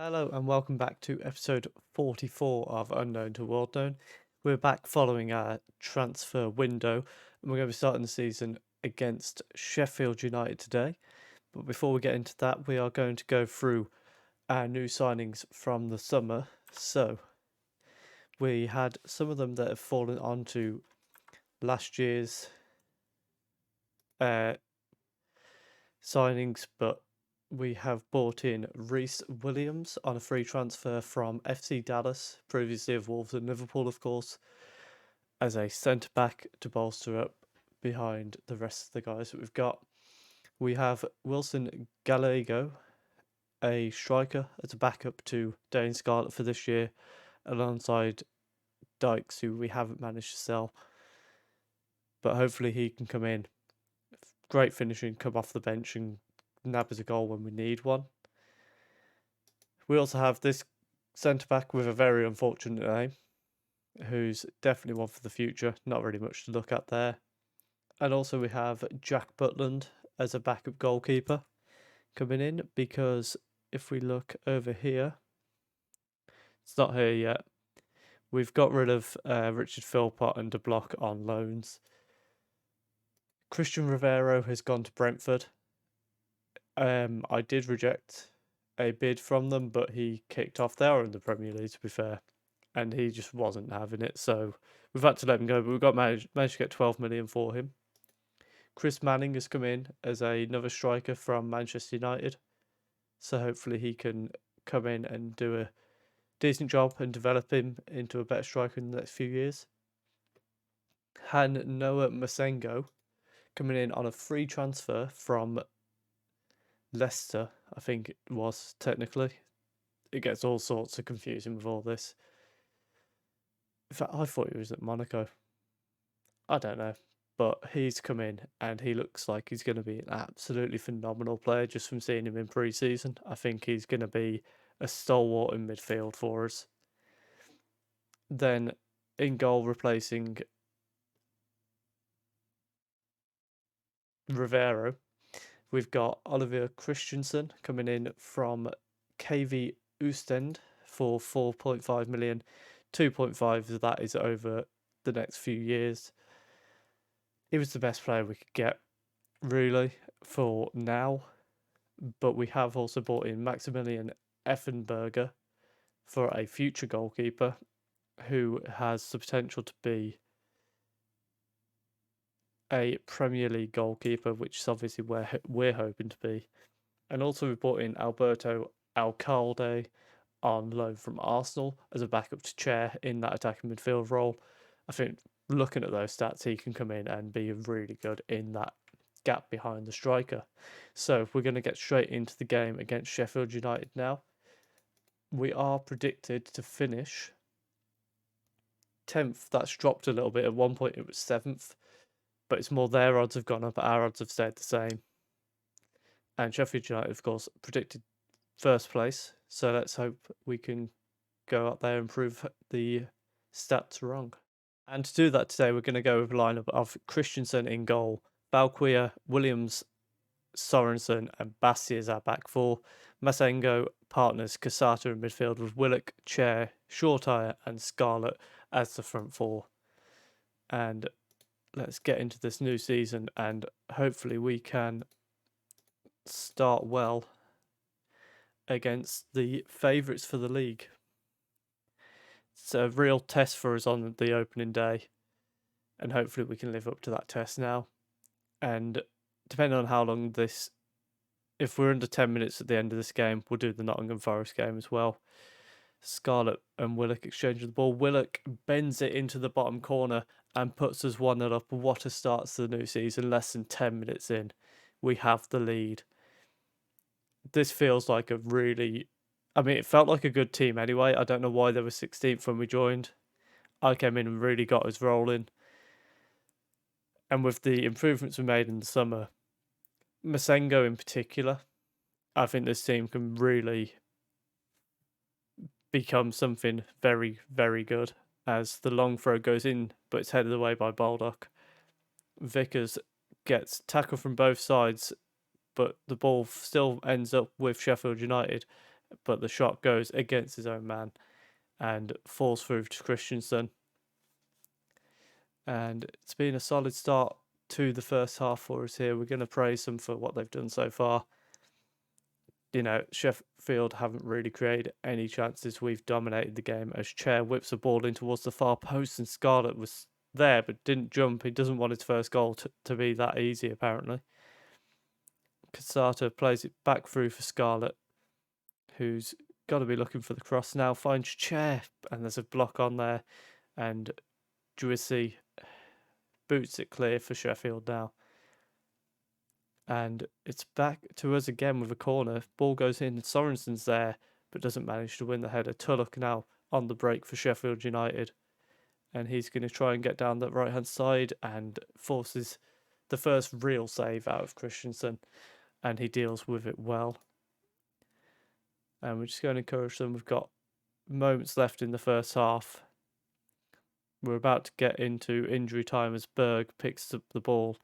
Hello and welcome back to episode 44 of Unknown to World Known. We're back following our transfer window and we're going to be starting the season against Sheffield United today. But before we get into that, we are going to go through our new signings from the summer. So we had some of them that have fallen onto last year's signings, but we have bought in Reece Williams on a free transfer from FC Dallas, previously of Wolves and Liverpool, of course, as a centre back to bolster up behind the rest of the guys that we've got. We have Wilson Gallego, a striker, as a backup to Dane Scarlett for this year, alongside Dykes, who we haven't managed to sell. But hopefully he can come in. Great finishing, come off the bench and nab us a goal when we need one. We also have this centre back with a very unfortunate name, who's definitely one for the future. Not really much to look at there. And also we have Jack Butland as a backup goalkeeper coming in, because if we look over here, it's not here yet. We've got rid of Richard Philpott and De Block on loans. Christian Rivero has gone to Brentford. I did reject a bid from them, but he kicked off. They are in the Premier League, to be fair, and he just wasn't having it. So we've had to let him go, but we've got managed to get 12 million for him. Chris Manning has come in as another striker from Manchester United, so hopefully he can come in and do a decent job and develop him into a better striker in the next few years. Han Noah Masengo coming in on a free transfer from Leicester, I think it was technically. It gets all sorts of confusing with all this. In fact, I thought he was at Monaco. I don't know. But he's come in and he looks like he's going to be an absolutely phenomenal player just from seeing him in pre-season. I think he's going to be a stalwart in midfield for us. Then in goal, replacing Rivero, we've got Oliver Christensen coming in from KV Ostend for 4.5 million. 2.5 of that is over the next few years. He was the best player we could get, really, for now. But we have also bought in Maximilian Effenberger for a future goalkeeper who has the potential to be a Premier League goalkeeper, which is obviously where we're hoping to be. And also we brought in Alberto Alcalde on loan from Arsenal as a backup to Chair in that attacking midfield role. I think looking at those stats, he can come in and be really good in that gap behind the striker. So we're going to get straight into the game against Sheffield United now. We are predicted to finish 10th. That's dropped a little bit. At one point it was 7th, but it's more their odds have gone up, our odds have stayed the same. And Sheffield United, of course, predicted first place. So let's hope we can go out there and prove the stats wrong. And to do that today, we're going to go with a lineup of Christensen in goal, Balquia, Williams, Sorensen, and Bassi as our back four. Masengo partners Casata in midfield with Willock, Chair, Shortire, and Scarlett as the front four. And let's get into this new season, and hopefully we can start well against the favourites for the league. It's a real test for us on the opening day, and hopefully we can live up to that test now. And depending on how long this, if we're under 10 minutes at the end of this game, we'll do the Nottingham Forest game as well. Scarlett and Willock exchange the ball. Willock bends it into the bottom corner and puts us 1-0 up. What a start to the new season. Less than 10 minutes in, we have the lead. This feels like a really, it felt like a good team anyway. I don't know why they were 16th when we joined. I came in and really got us rolling. And with the improvements we made in the summer, Masengo in particular, I think this team can really become something very, very good, as the long throw goes in, but it's headed away by Baldock. Vickers gets tackled from both sides, but the ball still ends up with Sheffield United, but the shot goes against his own man and falls through to Christensen. And it's been a solid start to the first half for us here. We're going to praise them for what they've done so far. You know, Sheffield haven't really created any chances. We've dominated the game as Chair whips a ball in towards the far post, and Scarlett was there but didn't jump. He doesn't want his first goal to be that easy, apparently. Casata plays it back through for Scarlett, who's got to be looking for the cross now, finds Chair, and there's a block on there, and Drizzy boots it clear for Sheffield now. And it's back to us again with a corner. Ball goes in, Sorensen's there, but doesn't manage to win the header. Tulloch now on the break for Sheffield United. And he's going to try and get down that right-hand side and forces the first real save out of Christensen. And he deals with it well. And we're just going to encourage them. We've got moments left in the first half. We're about to get into injury time as Berg picks up the ball,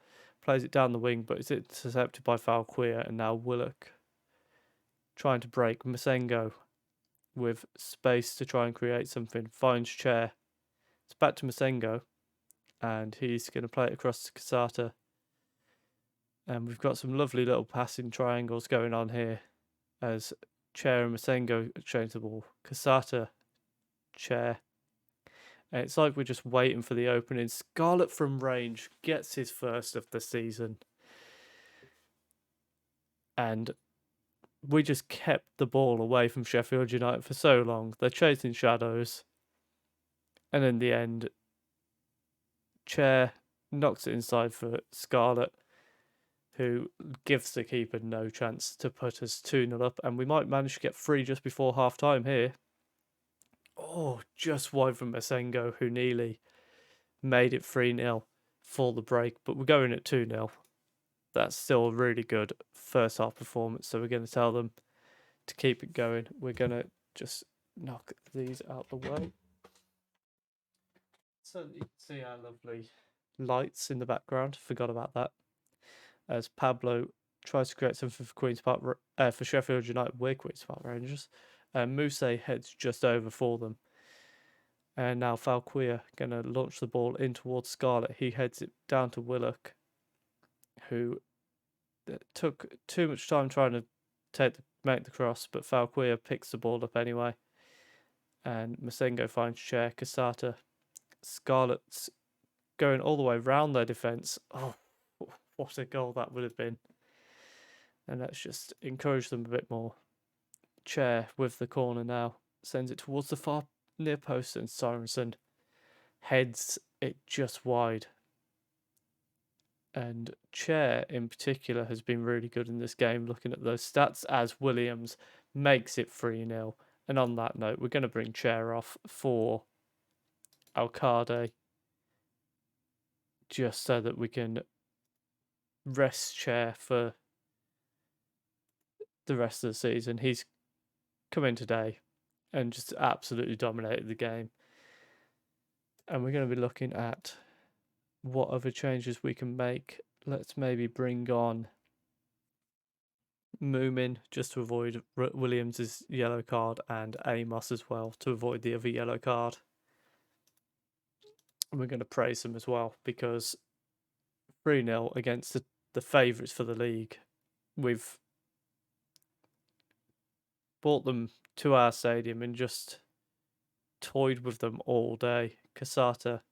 plays it down the wing, but it's intercepted by Falquia, and now Willock trying to break. Masengo with space to try and create something, finds Chair. It's back to Masengo, and he's going to play it across to Casata. And we've got some lovely little passing triangles going on here as Chair and Masengo exchange the ball. Casata, Chair. And it's like we're just waiting for the opening. Scarlett from range gets his first of the season. And we just kept the ball away from Sheffield United for so long. They're chasing shadows. And in the end, Chair knocks it inside for Scarlett, who gives the keeper no chance to put us 2-0 up. And we might manage to get 3 just before half-time here. Oh, just wide from Masengo, who nearly made it 3-0 for the break. But we're going at 2-0. That's still a really good first half performance. So we're going to tell them to keep it going. We're going to just knock these out the way. So you can see our lovely lights in the background. Forgot about that. As Pablo tries to create something for Queen's Park, for Sheffield United, we're Queen's Park Rangers. Mousse heads just over for them. And now Falquia going to launch the ball in towards Scarlett. He heads it down to Willock, who took too much time trying to make the cross, but Falquia picks the ball up anyway. And Masengo finds Chair. Casata. Scarlett's going all the way round their defence. Oh, what a goal that would have been. And let's just encourage them a bit more. Chair with the corner now. Sends it towards the far near post, and Sorensen heads it just wide. And Chair in particular has been really good in this game, looking at those stats, as Williams makes it 3-0. And on that note, we're going to bring Chair off for Alcade, just so that we can rest Chair for the rest of the season. He's come in today and just absolutely dominated the game. And we're going to be looking at what other changes we can make. Let's maybe bring on Moomin just to avoid Williams' yellow card, and Amos as well to avoid the other yellow card. And we're going to praise them as well, because 3-0 against the favourites for the league. We've brought them to our stadium and just toyed with them all day. Casata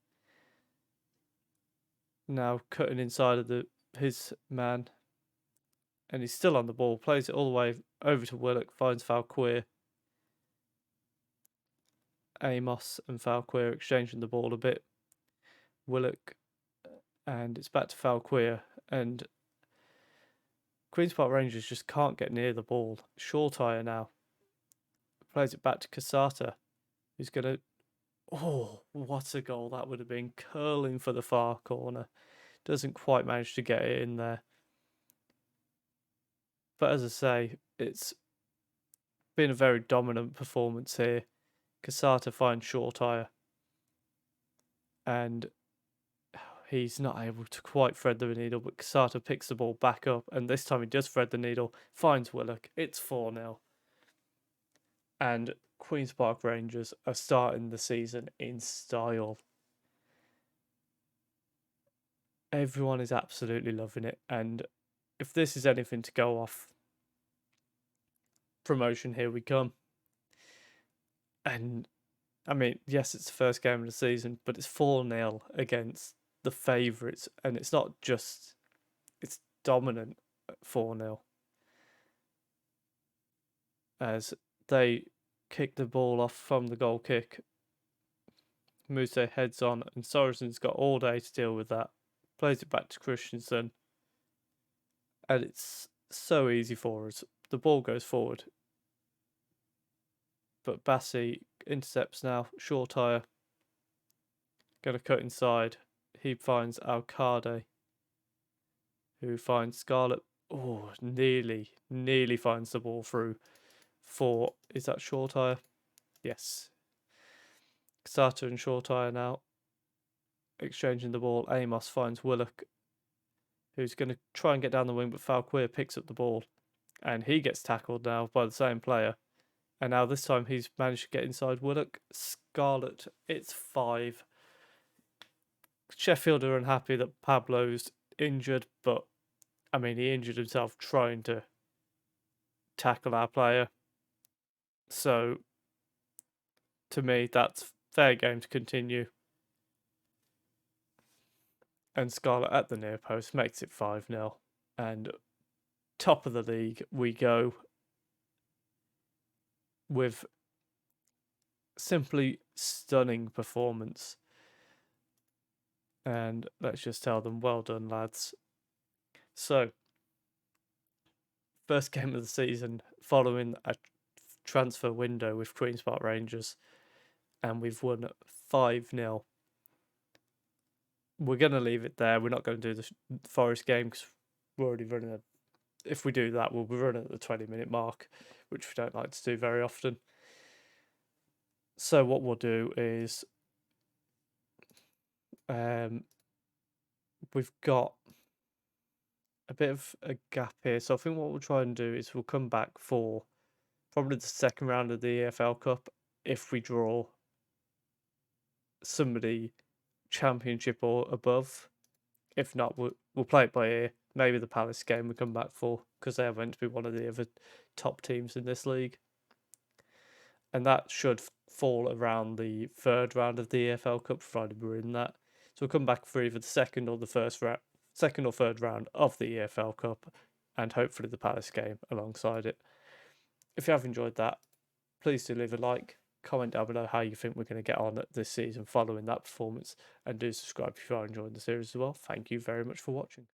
now cutting inside of his man, and he's still on the ball, plays it all the way over to Willock, finds Falquia. Amos and Falquia exchanging the ball a bit. Willock, and it's back to Falquia, and Queen's Park Rangers just can't get near the ball. Shortire now plays it back to Casata, who's going to... Oh, what a goal that would have been. Curling for the far corner. Doesn't quite manage to get it in there. But as I say, it's been a very dominant performance here. Casata finds Shortire, and he's not able to quite thread the needle, but Casata picks the ball back up, and this time he does thread the needle, finds Willock. It's 4-0. And Queen's Park Rangers are starting the season in style. Everyone is absolutely loving it, and if this is anything to go off, promotion, here we come. And I mean, yes, it's the first game of the season, but it's 4-0 against the favourites, and it's not just, it's dominant at 4-0. As they kick the ball off from the goal kick, moves their heads on, and Sorensen's got all day to deal with that. Plays it back to Christensen, and it's so easy for us. The ball goes forward, but Bassi intercepts now. Shortire going to cut inside. He finds Alcade, who finds Scarlett. Oh, nearly finds the ball through for, is that Shortire? Yes. Sato and Shortire now exchanging the ball. Amos finds Willock, who's going to try and get down the wing, but Falquir picks up the ball, and he gets tackled now by the same player. And now this time he's managed to get inside Willock. Scarlett, it's 5. Sheffield are unhappy that Pablo's injured, but I mean, he injured himself trying to tackle our player. So, to me, that's fair game to continue. And Scarlett at the near post makes it 5-0. And top of the league we go with simply stunning performance. And let's just tell them, well done, lads. So, first game of the season following a transfer window with Queen's Park Rangers, and we've won 5-0. We're going to leave it there. We're not going to do the Forest game because we're already running if we do that, we'll be running at the 20-minute mark, which we don't like to do very often. So what we'll do is we've got a bit of a gap here. So I think what we'll try and do is we'll come back for probably the second round of the EFL Cup if we draw somebody Championship or above. If not, we'll play it by ear. Maybe the Palace game we come back for because they are meant to be one of the other top teams in this league. And that should fall around the third round of the EFL Cup, provided we're in that. So we'll come back for either the second or third round of the EFL Cup, and hopefully the Palace game alongside it. If you have enjoyed that, please do leave a like, comment down below how you think we're going to get on this season following that performance, and do subscribe if you are enjoying the series as well. Thank you very much for watching.